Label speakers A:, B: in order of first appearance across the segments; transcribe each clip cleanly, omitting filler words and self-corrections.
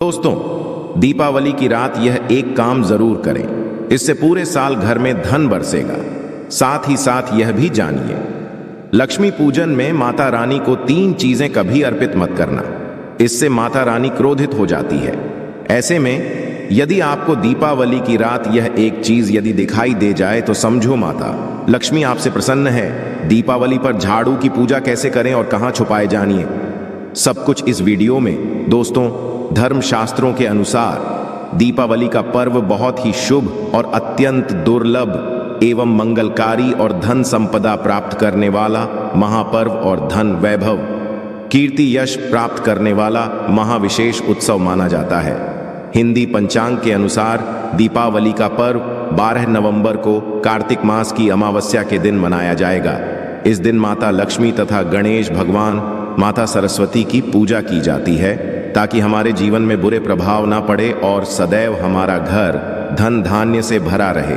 A: दोस्तों, दीपावली की रात यह एक काम जरूर करें, इससे पूरे साल घर में धन बरसेगा। साथ ही साथ यह भी जानिए, लक्ष्मी पूजन में माता रानी को 3 चीजें कभी अर्पित मत करना, इससे माता रानी क्रोधित हो जाती है। ऐसे में यदि आपको दीपावली की रात यह एक चीज यदि दिखाई दे जाए तो समझो माता लक्ष्मी आपसे प्रसन्न है। दीपावली पर झाड़ू की पूजा कैसे करें और कहां छुपाए, जानिए सब कुछ इस वीडियो में। दोस्तों, धर्म शास्त्रों के अनुसार दीपावली का पर्व बहुत ही शुभ और अत्यंत दुर्लभ एवं मंगलकारी और धन संपदा प्राप्त करने वाला महापर्व और धन वैभव कीर्ति यश प्राप्त करने वाला महाविशेष उत्सव माना जाता है। हिंदी पंचांग के अनुसार दीपावली का पर्व 12 नवंबर को कार्तिक मास की अमावस्या के दिन मनाया जाएगा। इस दिन माता लक्ष्मी तथा गणेश भगवान माता सरस्वती की पूजा की जाती है ताकि हमारे जीवन में बुरे प्रभाव ना पड़े और सदैव हमारा घर धन धान्य से भरा रहे।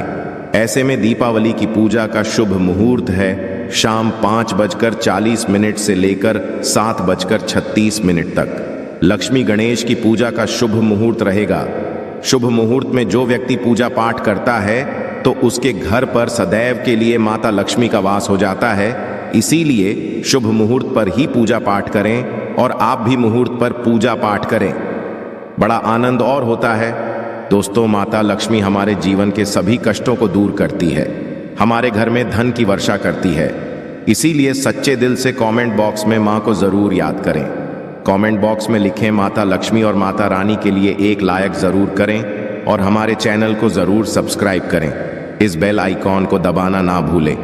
A: ऐसे में दीपावली की पूजा का शुभ मुहूर्त है शाम 5:40 से लेकर 7:36 तक। लक्ष्मी गणेश की पूजा का शुभ मुहूर्त रहेगा। शुभ मुहूर्त में जो व्यक्ति पूजा पाठ करता है तो उसके घर पर सदैव के लिए माता लक्ष्मी का वास हो जाता है। इसीलिए शुभ मुहूर्त पर ही पूजा पाठ करें और आप भी मुहूर्त पर पूजा पाठ करें, बड़ा आनंद और होता है। दोस्तों, माता लक्ष्मी हमारे जीवन के सभी कष्टों को दूर करती है, हमारे घर में धन की वर्षा करती है। इसीलिए सच्चे दिल से कमेंट बॉक्स में मां को जरूर याद करें। कमेंट बॉक्स में लिखें माता लक्ष्मी और माता रानी के लिए एक लाइक जरूर करें और हमारे चैनल को जरूर सब्सक्राइब करें। इस बेल आइकॉन को दबाना ना भूलें।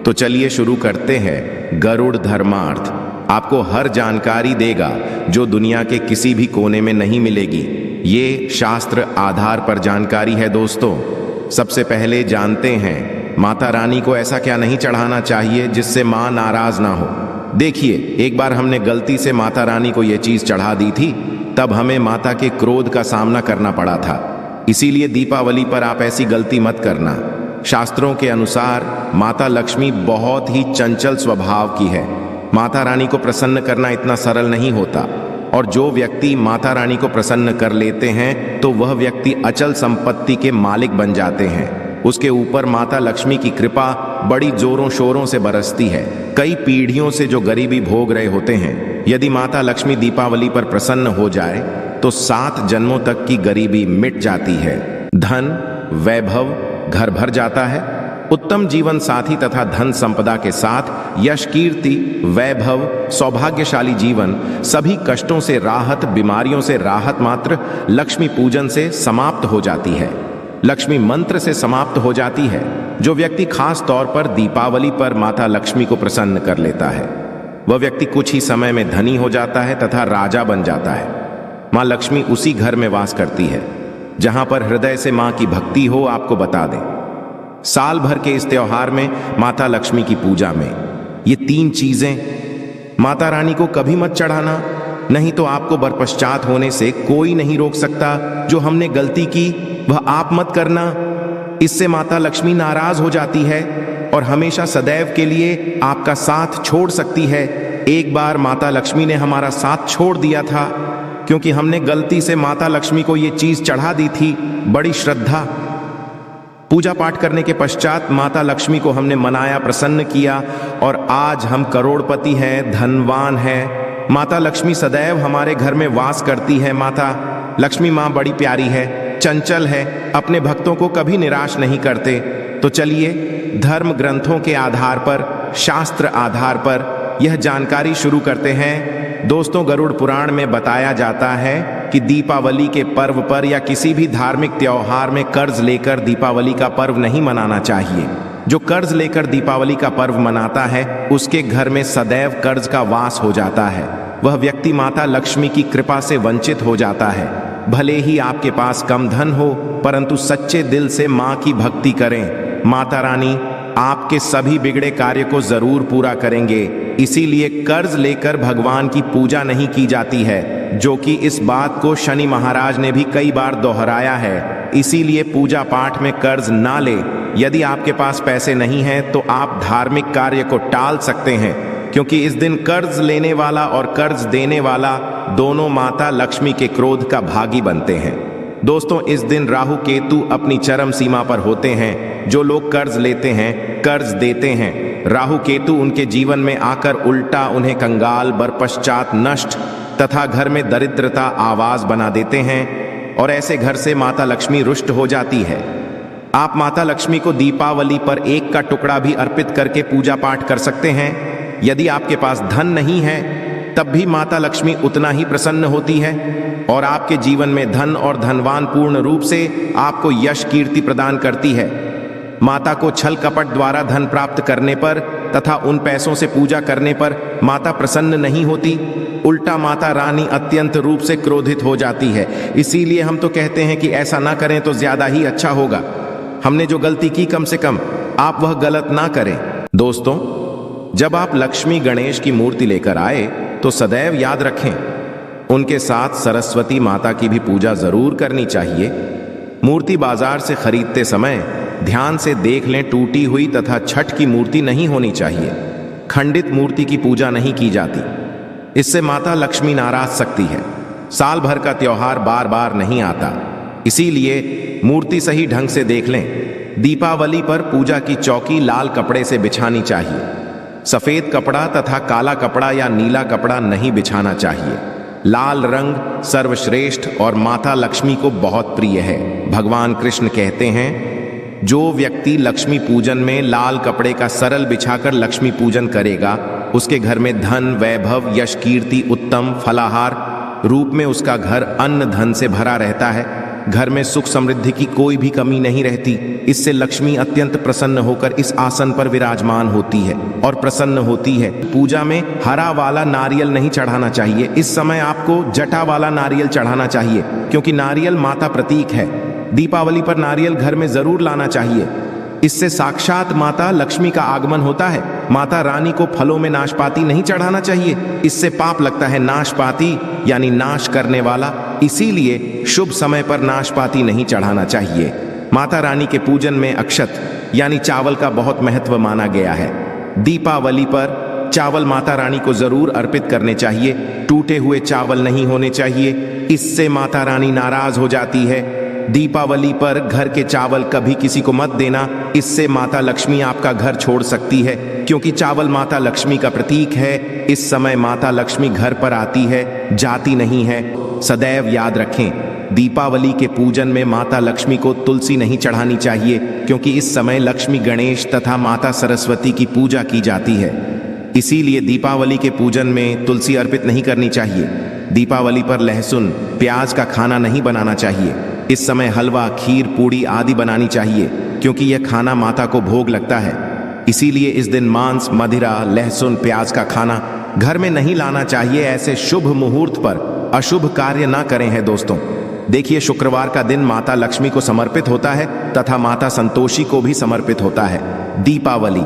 A: तो चलिए शुरू करते हैं। गरुड़ धर्मार्थ आपको हर जानकारी देगा जो दुनिया के किसी भी कोने में नहीं मिलेगी। ये शास्त्र आधार पर जानकारी है। दोस्तों, सबसे पहले जानते हैं माता रानी को ऐसा क्या नहीं चढ़ाना चाहिए जिससे मां नाराज ना हो। देखिए, एक बार हमने गलती से माता रानी को यह चीज चढ़ा दी थी, तब हमें माता के क्रोध का सामना करना पड़ा था। इसीलिए दीपावली पर आप ऐसी गलती मत करना। शास्त्रों के अनुसार माता लक्ष्मी बहुत ही चंचल स्वभाव की है। माता रानी को प्रसन्न करना इतना सरल नहीं होता और जो व्यक्ति माता रानी को प्रसन्न कर लेते हैं तो वह व्यक्ति अचल संपत्ति के मालिक बन जाते हैं। उसके ऊपर माता लक्ष्मी की कृपा बड़ी जोरों शोरों से बरसती है। कई पीढ़ियों से जो गरीबी भोग रहे होते हैं, यदि माता लक्ष्मी दीपावली पर प्रसन्न हो जाए तो 7 जन्मों तक की गरीबी मिट जाती है। धन वैभव घर भर जाता है। उत्तम जीवन साथी तथा धन संपदा के साथ यश कीर्ति वैभव सौभाग्यशाली जीवन, सभी कष्टों से राहत, बीमारियों से राहत मात्र लक्ष्मी पूजन से समाप्त हो जाती है। लक्ष्मी मंत्र से समाप्त हो जाती है। जो व्यक्ति खास तौर पर दीपावली पर माता लक्ष्मी को प्रसन्न कर लेता है वह व्यक्ति कुछ ही समय में धनी हो जाता है तथा राजा बन जाता है। मां लक्ष्मी उसी घर में वास करती है जहां पर हृदय से मां की भक्ति हो। आपको बता दें, साल भर के इस त्योहार में माता लक्ष्मी की पूजा में ये 3 चीजें माता रानी को कभी मत चढ़ाना, नहीं तो आपको बरपश्चात होने से कोई नहीं रोक सकता। जो हमने गलती की वह आप मत करना, इससे माता लक्ष्मी नाराज हो जाती है और हमेशा सदैव के लिए आपका साथ छोड़ सकती है। एक बार माता लक्ष्मी ने हमारा साथ छोड़ दिया था क्योंकि हमने गलती से माता लक्ष्मी को ये चीज चढ़ा दी थी। बड़ी श्रद्धा पूजा पाठ करने के पश्चात माता लक्ष्मी को हमने मनाया, प्रसन्न किया और आज हम करोड़पति हैं, धनवान हैं। माता लक्ष्मी सदैव हमारे घर में वास करती है। माता लक्ष्मी मां बड़ी प्यारी है, चंचल है, अपने भक्तों को कभी निराश नहीं करते। तो चलिए धर्म ग्रंथों के आधार पर, शास्त्र आधार पर यह जानकारी शुरू करते हैं। दोस्तों, गरुड़ पुराण में बताया जाता है कि दीपावली के पर्व पर या किसी भी धार्मिक त्योहार में कर्ज लेकर दीपावली का पर्व नहीं मनाना चाहिए। जो कर्ज लेकर दीपावली का पर्व मनाता है उसके घर में सदैव कर्ज का वास हो जाता है। वह व्यक्ति माता लक्ष्मी की कृपा से वंचित हो जाता है। भले ही आपके पास कम धन हो, परंतु सच्चे दिल से मां की भक्ति करें। माता रानी आपके सभी बिगड़े कार्य को जरूर पूरा करेंगे। इसीलिए कर्ज लेकर भगवान की पूजा नहीं की जाती है, जो कि इस बात को शनि महाराज ने भी कई बार दोहराया है। इसीलिए पूजा पाठ में कर्ज ना ले। यदि आपके पास पैसे नहीं हैं तो आप धार्मिक कार्य को टाल सकते हैं, क्योंकि इस दिन कर्ज लेने वाला और कर्ज देने वाला दोनों माता लक्ष्मी के क्रोध का भागी बनते हैं। दोस्तों, इस दिन राहु केतु अपनी चरम सीमा पर होते हैं। जो लोग कर्ज लेते हैं, कर्ज देते हैं, राहु केतु उनके जीवन में आकर उल्टा उन्हें कंगाल, बरपश्चात, नष्ट तथा घर में दरिद्रता आवाज बना देते हैं और ऐसे घर से माता लक्ष्मी रुष्ट हो जाती है। आप माता लक्ष्मी को दीपावली पर एक का टुकड़ा भी अर्पित करके पूजा पाठ कर सकते हैं। यदि आपके पास धन नहीं है तब भी माता लक्ष्मी उतना ही प्रसन्न होती है और आपके जीवन में धन और धनवान पूर्ण रूप से आपको यश कीर्ति प्रदान करती है। माता को छल कपट द्वारा धन प्राप्त करने पर तथा उन पैसों से पूजा करने पर माता प्रसन्न नहीं होती, उल्टा माता रानी अत्यंत रूप से क्रोधित हो जाती है। इसीलिए हम तो कहते हैं कि ऐसा ना करें तो ज्यादा ही अच्छा होगा। हमने जो गलती की कम से कम आप वह गलत ना करें। दोस्तों, जब आप लक्ष्मी गणेश की मूर्ति लेकर आए तो सदैव याद रखें उनके साथ सरस्वती माता की भी पूजा जरूर करनी चाहिए। मूर्ति बाजार से खरीदते समय ध्यान से देख लें, टूटी हुई तथा छठ की मूर्ति नहीं होनी चाहिए। खंडित मूर्ति की पूजा नहीं की जाती, इससे माता लक्ष्मी नाराज सकती है। साल भर का त्योहार बार बार नहीं आता, इसीलिए मूर्ति सही ढंग से देख लें। दीपावली पर पूजा की चौकी लाल कपड़े से बिछानी चाहिए। सफेद कपड़ा तथा काला कपड़ा या नीला कपड़ा नहीं बिछाना चाहिए। लाल रंग सर्वश्रेष्ठ और माता लक्ष्मी को बहुत प्रिय है। भगवान कृष्ण कहते हैं, जो व्यक्ति लक्ष्मी पूजन में लाल कपड़े का सरल बिछाकर लक्ष्मी पूजन करेगा, उसके घर में धन, वैभव, यश, कीर्ति, उत्तम फलाहार रूप में उसका घर अन्न धन से भरा रहता है। घर में सुख समृद्धि की कोई भी कमी नहीं रहती। इससे लक्ष्मी अत्यंत प्रसन्न होकर इस आसन पर विराजमान होती है और प्रसन्न होती है। पूजा में हरा वाला नारियल नहीं चढ़ाना चाहिए। इस समय आपको जटा वाला नारियल चढ़ाना चाहिए, क्योंकि नारियल माता प्रतीक है। दीपावली पर नारियल घर में जरूर लाना चाहिए। इससे साक्षात माता लक्ष्मी का आगमन होता है। माता रानी को फलों में नाशपाती नहीं चढ़ाना चाहिए, इससे पाप लगता है। नाशपाती यानी नाश करने वाला, इसीलिए शुभ समय पर नाशपाती नहीं चढ़ाना चाहिए। माता रानी के पूजन में अक्षत यानी चावल का बहुत महत्व माना गया है। दीपावली पर चावल माता रानी को जरूर अर्पित करने चाहिए। टूटे हुए चावल नहीं होने चाहिए, इससे माता रानी नाराज हो जाती है। दीपावली पर घर के चावल कभी किसी को मत देना, इससे माता लक्ष्मी आपका घर छोड़ सकती है, क्योंकि चावल माता लक्ष्मी का प्रतीक है। इस समय माता लक्ष्मी घर पर आती है, जाती नहीं है। सदैव याद रखें, दीपावली के पूजन में माता लक्ष्मी को तुलसी नहीं चढ़ानी चाहिए, क्योंकि इस समय लक्ष्मी, गणेश तथा माता सरस्वती की पूजा की जाती है। इसीलिए दीपावली के पूजन में तुलसी अर्पित नहीं करनी चाहिए। दीपावली पर लहसुन, प्याज का खाना नहीं बनाना चाहिए। इस समय हलवा, खीर, पूड़ी आदि बनानी चाहिए, क्योंकि यह खाना माता को भोग लगता है। इसीलिए इस दिन मांस, मदिरा, लहसुन, प्याज का खाना घर में नहीं लाना चाहिए। ऐसे शुभ मुहूर्त पर अशुभ कार्य ना करें हैं। दोस्तों, देखिए, शुक्रवार का दिन माता लक्ष्मी को समर्पित होता है तथा माता संतोषी को भी समर्पित होता है। दीपावली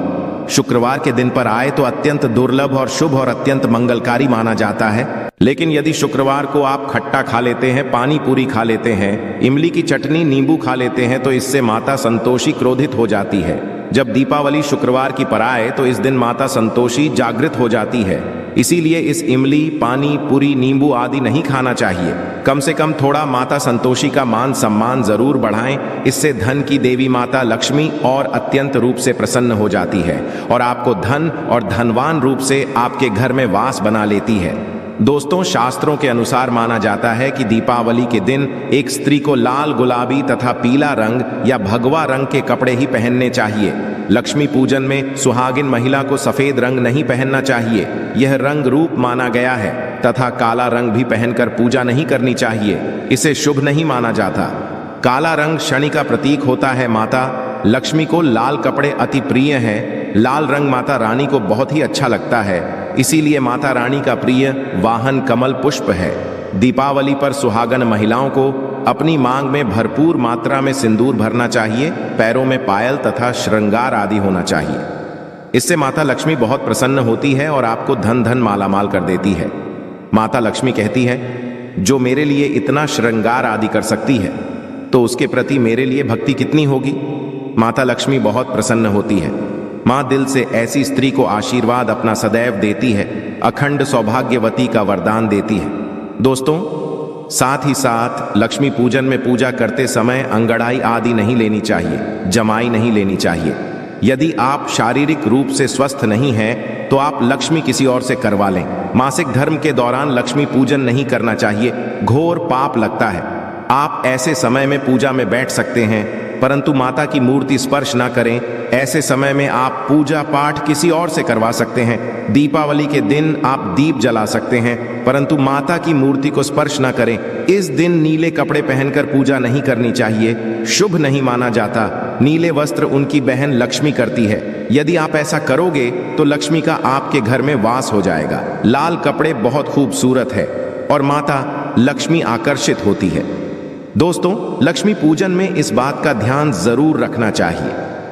A: शुक्रवार के दिन पर आए तो अत्यंत दुर्लभ और शुभ और अत्यंत मंगलकारी माना जाता है। लेकिन यदि शुक्रवार को आप खट्टा खा लेते हैं, पानी पूरी खा लेते हैं, इमली की चटनी, नींबू खा लेते हैं, तो इससे माता संतोषी क्रोधित हो जाती है। जब दीपावली शुक्रवार की पर आए तो इस दिन माता संतोषी जागृत हो जाती है। इसीलिए इस इमली, पानी पूरी, नींबू आदि नहीं खाना चाहिए। कम से कम थोड़ा माता संतोषी का मान सम्मान जरूर बढ़ाएं। इससे धन की देवी माता लक्ष्मी और अत्यंत रूप से प्रसन्न हो जाती है और आपको धन और धनवान रूप से आपके घर में वास बना लेती है। दोस्तों, शास्त्रों के अनुसार माना जाता है कि दीपावली के दिन एक स्त्री को लाल, गुलाबी तथा पीला रंग या भगवा रंग के कपड़े ही पहनने चाहिए। लक्ष्मी पूजन में सुहागिन महिला को सफेद रंग नहीं पहनना चाहिए, यह रंग रूप माना गया है, तथा काला रंग भी पहनकर पूजा नहीं करनी चाहिए, इसे शुभ नहीं माना जाता। काला रंग शनि का प्रतीक होता है। माता लक्ष्मी को लाल कपड़े अति प्रिय हैं। लाल रंग माता रानी को बहुत ही अच्छा लगता है, इसीलिए माता रानी का प्रिय वाहन कमल पुष्प है। दीपावली पर सुहागन महिलाओं को अपनी मांग में भरपूर मात्रा में सिंदूर भरना चाहिए। पैरों में पायल तथा श्रृंगार आदि होना चाहिए। इससे माता लक्ष्मी बहुत प्रसन्न होती है और आपको धन धन मालामाल कर देती है। माता लक्ष्मी कहती है, जो मेरे लिए इतना श्रृंगार आदि कर सकती है तो उसके प्रति मेरे लिए भक्ति कितनी होगी। माता लक्ष्मी बहुत प्रसन्न होती है। माँ दिल से ऐसी स्त्री को आशीर्वाद अपना सदैव देती है, अखंड सौभाग्यवती का वरदान देती है। दोस्तों, साथ ही साथ लक्ष्मी पूजन में पूजा करते समय अंगड़ाई आदि नहीं लेनी चाहिए, जमाई नहीं लेनी चाहिए। यदि आप शारीरिक रूप से स्वस्थ नहीं हैं तो आप लक्ष्मी किसी और से करवा लें। मासिक धर्म के दौरान लक्ष्मी पूजन नहीं करना चाहिए, घोर पाप लगता है। आप ऐसे समय में पूजा में बैठ सकते हैं परंतु माता की मूर्ति स्पर्श ना करें। ऐसे समय में आप पूजा पाठ किसी और से करवा सकते हैं। दीपावली के दिन आप दीप जला सकते हैं परंतु माता की मूर्ति को स्पर्श ना करें। इस दिन नीले कपड़े पहनकर पूजा नहीं करनी चाहिए, शुभ नहीं माना जाता। नीले वस्त्र उनकी बहन लक्ष्मी करती है। यदि आप ऐसा करोगे तो लक्ष्मी का आपके घर में वास हो जाएगा। लाल कपड़े बहुत खूबसूरत है और माता लक्ष्मी आकर्षित होती है। दोस्तों, लक्ष्मी पूजन में इस बात का ध्यान जरूर रखना चाहिए,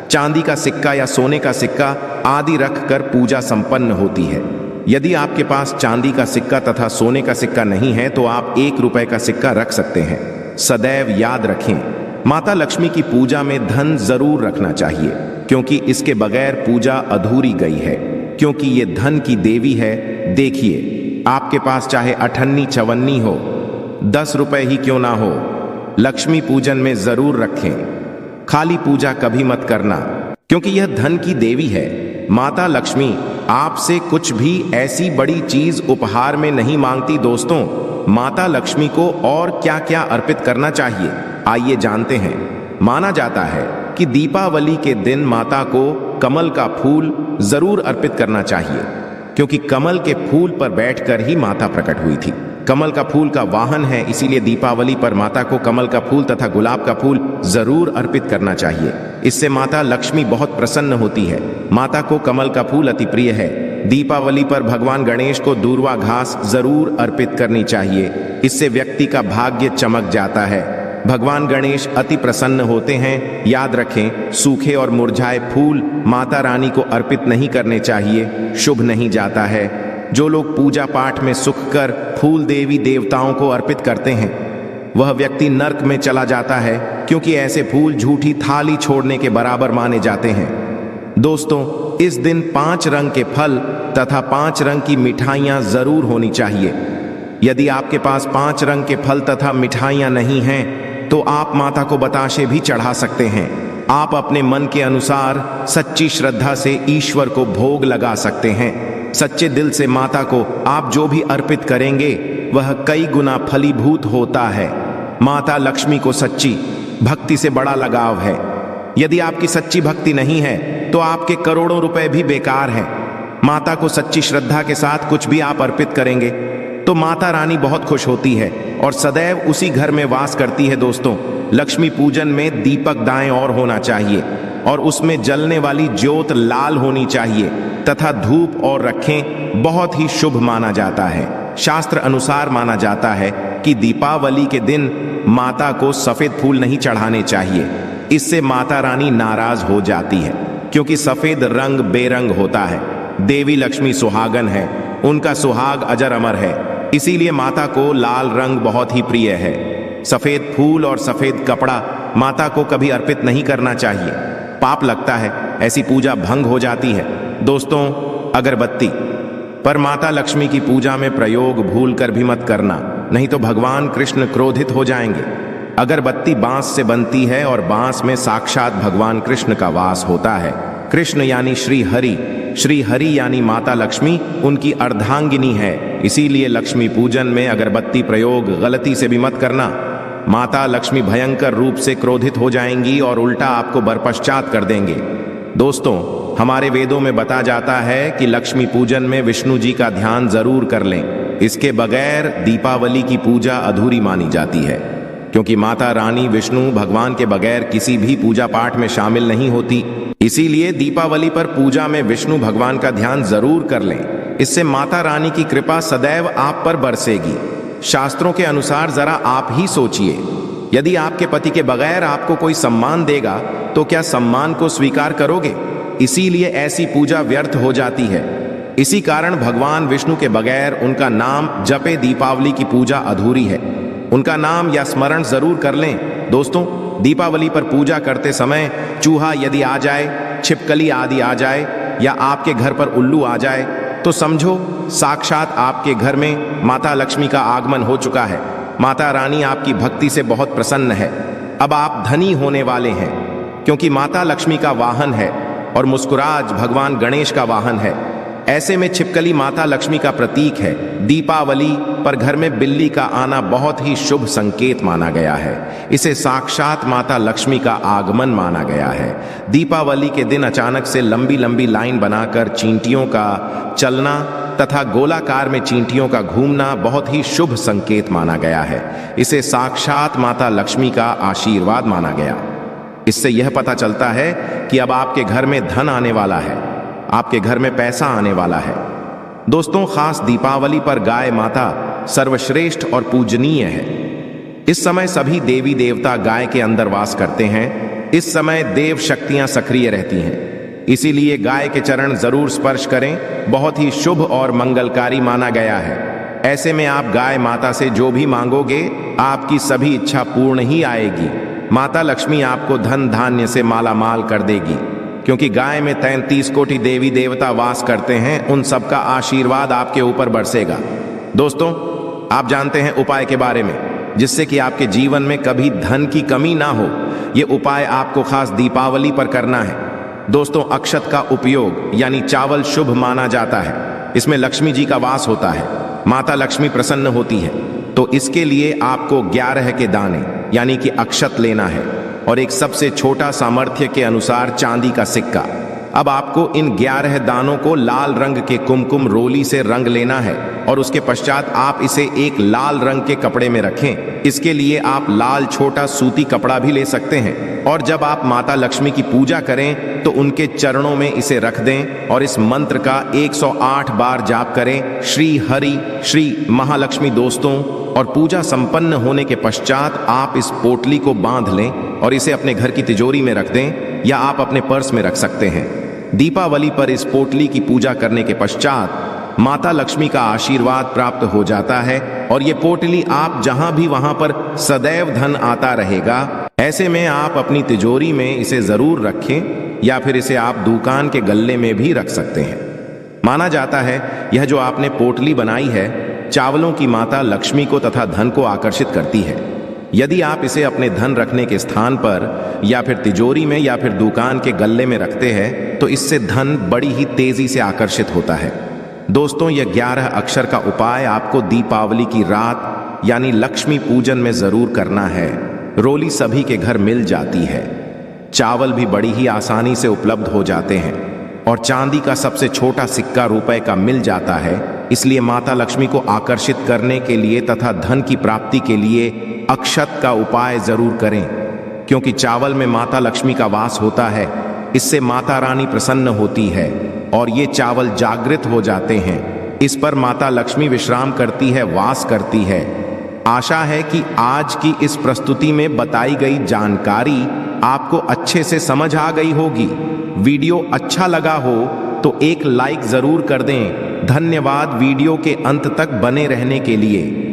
A: चांदी का सिक्का या सोने का सिक्का आदि रखकर पूजा संपन्न होती है। यदि आपके पास चांदी का सिक्का तथा सोने का सिक्का नहीं है तो आप 1 रुपए का सिक्का रख सकते हैं। सदैव याद रखें, माता लक्ष्मी की पूजा में धन जरूर रखना चाहिए क्योंकि इसके बगैर पूजा अधूरी गई है, क्योंकि ये धन की देवी है। देखिए, आपके पास चाहे अठन्नी चवन्नी हो, 10 रुपए ही क्यों ना हो, लक्ष्मी पूजन में जरूर रखें। खाली पूजा कभी मत करना क्योंकि यह धन की देवी है। माता लक्ष्मी आपसे कुछ भी ऐसी बड़ी चीज उपहार में नहीं मांगती। दोस्तों, माता लक्ष्मी को और क्या क्या अर्पित करना चाहिए, आइए जानते हैं। माना जाता है कि दीपावली के दिन माता को कमल का फूल जरूर अर्पित करना चाहिए क्योंकि कमल के फूल पर बैठकर ही माता प्रकट हुई थी। कमल का फूल का वाहन है, इसीलिए दीपावली पर माता को कमल का फूल तथा गुलाब का फूल जरूर अर्पित करना चाहिए। इससे माता लक्ष्मी बहुत प्रसन्न होती है। माता को कमल का फूल अति प्रिय है। दीपावली पर भगवान गणेश को दूर्वा घास जरूर अर्पित करनी चाहिए, इससे व्यक्ति का भाग्य चमक जाता है। भगवान गणेश अति प्रसन्न होते हैं। याद रखें, सूखे और मुरझाए फूल माता रानी को अर्पित नहीं करने चाहिए, शुभ नहीं जाता है। जो लोग पूजा पाठ में सुख कर फूल देवी देवताओं को अर्पित करते हैं वह व्यक्ति नर्क में चला जाता है क्योंकि ऐसे फूल झूठी थाली छोड़ने के बराबर माने जाते हैं। दोस्तों, इस दिन 5 रंग के फल तथा 5 रंग की मिठाइयां जरूर होनी चाहिए। यदि आपके पास 5 रंग के फल तथा मिठाइयां नहीं हैं तो आप माता को बताशे भी चढ़ा सकते हैं। आप अपने मन के अनुसार सच्ची श्रद्धा से ईश्वर को भोग लगा सकते हैं। सच्चे दिल से माता को आप जो भी अर्पित करेंगे वह कई गुना फलीभूत होता है। माता लक्ष्मी को सच्ची भक्ति से बड़ा लगाव है। यदि आपकी सच्ची भक्ति नहीं है तो आपके करोड़ों रुपए भी बेकार हैं। माता को सच्ची श्रद्धा के साथ कुछ भी आप अर्पित करेंगे तो माता रानी बहुत खुश होती है और सदैव उसी घर में वास करती है। दोस्तों, लक्ष्मी पूजन में दीपक दाएं ओर होना चाहिए और उसमें जलने वाली ज्योत लाल होनी चाहिए तथा धूप और रखें, बहुत ही शुभ माना जाता है। शास्त्र अनुसार माना जाता है कि दीपावली के दिन माता को सफेद फूल नहीं चढ़ाने चाहिए, इससे माता रानी नाराज हो जाती है क्योंकि सफेद रंग बेरंग होता है। देवी लक्ष्मी सुहागन है, उनका सुहाग अजर अमर है, इसीलिए माता को लाल रंग बहुत ही प्रिय है। सफेद फूल और सफेद कपड़ा माता को कभी अर्पित नहीं करना चाहिए, पाप लगता है, ऐसी पूजा भंग हो जाती है। दोस्तों, अगरबत्ती पर माता लक्ष्मी की पूजा में प्रयोग भूल कर भी मत करना, नहीं तो भगवान कृष्ण क्रोधित हो जाएंगे। अगरबत्ती बांस से बनती है और बांस में साक्षात भगवान कृष्ण का वास होता है। कृष्ण यानी श्री हरि यानी माता लक्ष्मी उनकी अर्धांगिनी है, इसीलिए लक्ष्मी पूजन में अगरबत्ती प्रयोग गलती से भी मत करना। माता लक्ष्मी भयंकर रूप से क्रोधित हो जाएंगी और उल्टा आपको बरपश्चात कर देंगे। दोस्तों, हमारे वेदों में बता जाता है कि लक्ष्मी पूजन में विष्णु जी का ध्यान जरूर कर लें, इसके बगैर दीपावली की पूजा अधूरी मानी जाती है क्योंकि माता रानी विष्णु भगवान के बगैर किसी भी पूजा पाठ में शामिल नहीं होती। इसीलिए दीपावली पर पूजा में विष्णु भगवान का ध्यान जरूर कर लें, इससे माता रानी की कृपा सदैव आप पर बरसेगी। शास्त्रों के अनुसार जरा आप ही सोचिए, यदि आपके पति के बगैर आपको कोई सम्मान देगा तो क्या सम्मान को स्वीकार करोगे? इसीलिए ऐसी पूजा व्यर्थ हो जाती है। इसी कारण भगवान विष्णु के बगैर उनका नाम जपे दीपावली की पूजा अधूरी है। उनका नाम या स्मरण जरूर कर लें। दोस्तों, दीपावली पर पूजा करते समय चूहा यदि आ जाए, छिपकली आदि आ जाए या आपके घर पर उल्लू आ जाए तो समझो साक्षात आपके घर में माता लक्ष्मी का आगमन हो चुका है। माता रानी आपकी भक्ति से बहुत प्रसन्न है। अब आप धनी होने वाले हैं, क्योंकि माता लक्ष्मी का वाहन है और मुस्कुराज भगवान गणेश का वाहन है। ऐसे में छिपकली माता लक्ष्मी का प्रतीक है। दीपावली पर घर में बिल्ली का आना बहुत ही शुभ संकेत माना गया है। इसे साक्षात माता लक्ष्मी का आगमन माना गया है। दीपावली के दिन अचानक से लंबी लंबी लाइन बनाकर चींटियों का चलना तथा गोलाकार में चींटियों का घूमना बहुत ही शुभ संकेत माना गया है। इसे साक्षात माता लक्ष्मी का आशीर्वाद माना गया। इससे यह पता चलता है कि अब आपके घर में धन आने वाला है, आपके घर में पैसा आने वाला है। दोस्तों, खास दीपावली पर गाय माता सर्वश्रेष्ठ और पूजनीय है। इस समय सभी देवी देवता गाय के अंदर वास करते हैं। इस समय देव शक्तियां सक्रिय रहती हैं, इसीलिए गाय के चरण जरूर स्पर्श करें। बहुत ही शुभ और मंगलकारी माना गया है। ऐसे में आप गाय माता से जो भी मांगोगे, आपकी सभी इच्छा पूर्ण ही आएगी। माता लक्ष्मी आपको धन धान्य से माला माल कर देगी, क्योंकि गाय में 33 कोटि देवी देवता वास करते हैं। उन सबका आशीर्वाद आपके ऊपर बरसेगा। दोस्तों, आप जानते हैं उपाय के बारे में, जिससे कि आपके जीवन में कभी धन की कमी ना हो। ये उपाय आपको खास दीपावली पर करना है। दोस्तों, अक्षत का उपयोग यानी चावल शुभ माना जाता है। इसमें लक्ष्मी जी का वास होता है, माता लक्ष्मी प्रसन्न होती है। तो इसके लिए आपको 11 के दाने यानी कि अक्षत लेना है और एक सबसे छोटा सामर्थ्य के अनुसार चांदी का सिक्का। अब आपको इन 11 दानों को लाल रंग के कुमकुम रोली से रंग लेना है और उसके पश्चात आप इसे एक लाल रंग के कपड़े में रखें। इसके लिए आप लाल छोटा सूती कपड़ा भी ले सकते हैं। और जब आप माता लक्ष्मी की पूजा करें तो उनके चरणों में इसे रख दें और इस मंत्र का 108 बार जाप करें, श्री हरि श्री महालक्ष्मी। दोस्तों, और पूजा संपन्न होने के पश्चात आप इस पोटली को बांध लें और इसे अपने घर की तिजोरी में रख दें या आप अपने पर्स में रख सकते हैं। दीपावली पर इस पोटली की पूजा करने के पश्चात माता लक्ष्मी का आशीर्वाद प्राप्त हो जाता है और ये पोटली आप जहां भी वहां पर सदैव धन आता रहेगा। ऐसे में आप अपनी तिजोरी में इसे जरूर रखें या फिर इसे आप दुकान के गल्ले में भी रख सकते हैं। माना जाता है यह जो आपने पोटली बनाई है चावलों की माता लक्ष्मी को तथा धन को आकर्षित करती है। यदि आप इसे अपने धन रखने के स्थान पर या फिर तिजोरी में या फिर दुकान के गल्ले में रखते हैं तो इससे धन बड़ी ही तेजी से आकर्षित होता है। दोस्तों, यह 11 अक्षर का उपाय आपको दीपावली की रात यानी लक्ष्मी पूजन में जरूर करना है। रोली सभी के घर मिल जाती है, चावल भी बड़ी ही आसानी से उपलब्ध हो जाते हैं और चांदी का सबसे छोटा सिक्का रुपए का मिल जाता है। इसलिए माता लक्ष्मी को आकर्षित करने के लिए तथा धन की प्राप्ति के लिए अक्षत का उपाय जरूर करें, क्योंकि चावल में माता लक्ष्मी का वास होता है। इससे माता रानी प्रसन्न होती है और ये चावल जागृत हो जाते हैं। इस पर माता लक्ष्मी विश्राम करती है, वास करती है। आशा है कि आज की इस प्रस्तुति में बताई गई जानकारी आपको अच्छे से समझ आ गई होगी। वीडियो अच्छा लगा हो तो एक लाइक जरूर कर दें। धन्यवाद वीडियो के अंत तक बने रहने के लिए।